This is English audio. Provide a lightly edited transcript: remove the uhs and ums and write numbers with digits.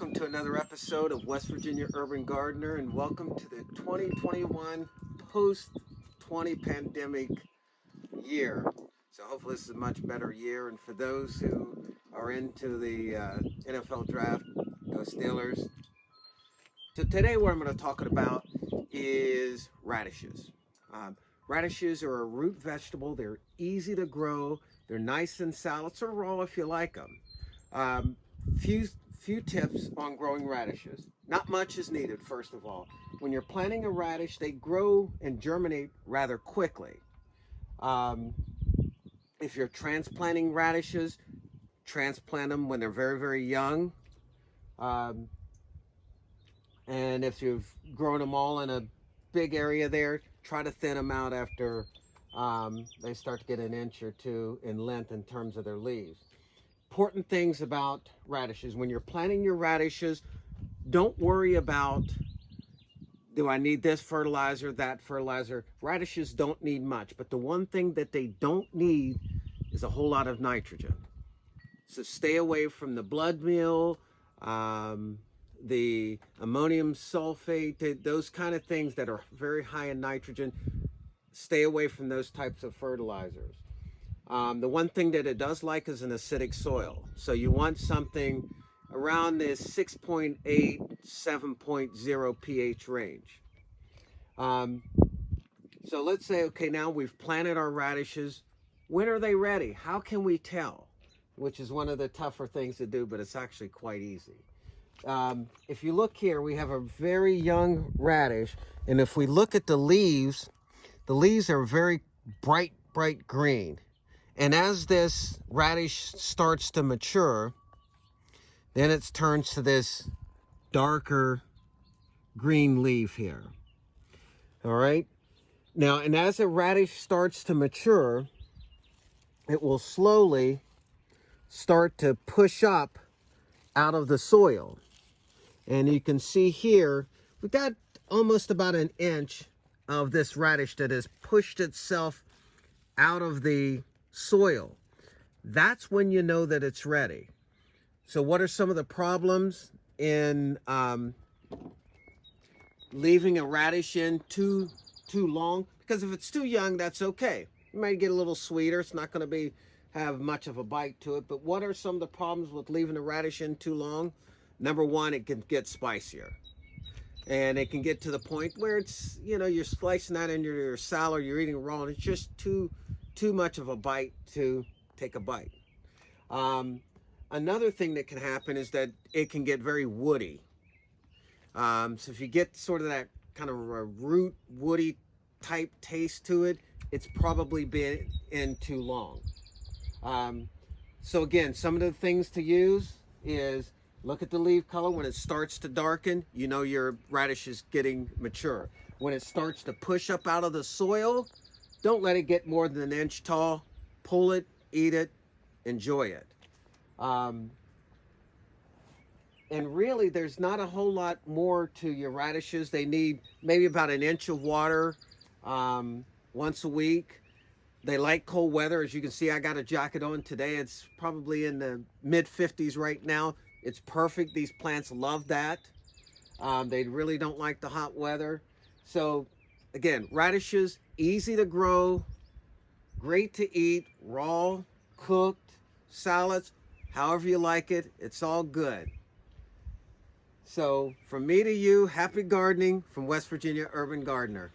welcome to another episode of West Virginia Urban Gardener, and welcome to the 2021 post-20 pandemic year. So hopefully this is a much better year, and for those who are into the NFL draft, go Steelers. So today what I'm going to talk about is radishes. Radishes are a root vegetable. They're easy to grow. They're nice in salads or raw if you like them. Few tips on growing radishes. Not much is needed, first of all. When you're planting a radish, they grow and germinate rather quickly. If you're transplanting radishes, transplant them when they're very, very young. And if you've grown them all in a big area there, try to thin them out after they start to get an inch or two in length in terms of their leaves. Important things about radishes. When you're planting your radishes, don't worry about, do I need this fertilizer, that fertilizer? Radishes don't need much, but the one thing that they don't need is a whole lot of nitrogen. So stay away from the blood meal, the ammonium sulfate, those kind of things that are very high in nitrogen. Stay away from those types of fertilizers. The one thing that it does like is an acidic soil. So you want something around this 6.8, 7.0 pH range. So let's say, okay, now we've planted our radishes. When are they ready? How can we tell? Which is one of the tougher things to do, but it's actually quite easy. If you look here, we have a very young radish. And if we look at the leaves are very bright green. And as this radish starts to mature, then it turns to this darker green leaf here. All right. Now, and as a radish starts to mature, it will slowly start to push up out of the soil. And you can see here, we've got almost about an inch of this radish that has pushed itself out of the soil. That's when you know that it's ready. So what are some of the problems in leaving a radish in too long? Because if it's too young, that's okay. It might get a little sweeter. It's not going to have much of a bite to it. But what are some of the problems with leaving a radish in too long? Number one, it can get spicier. And it can get to the point where it's, you're slicing that into your salad, you're eating raw, and it's just too much of a bite to take a bite. Another thing that can happen is that it can get very woody. So if you get sort of that kind of a root woody type taste to it, it's probably been in too long. So again, some of the things to use is look at the leaf color. When it starts to darken, you know your radish is getting mature. When it starts to push up out of the soil, don't let it get more than an inch tall. Pull it, eat it, enjoy it. And really, there's not a whole lot more to your radishes. They need maybe about an inch of water once a week. They like cold weather. As you can see, I got a jacket on today. It's probably in the mid-50s right now. It's perfect. These plants love that. They really don't like the hot weather. So again, radishes, easy to grow, great to eat, raw, cooked, salads, however you like it, it's all good. So from me to you, happy gardening from West Virginia Urban Gardener.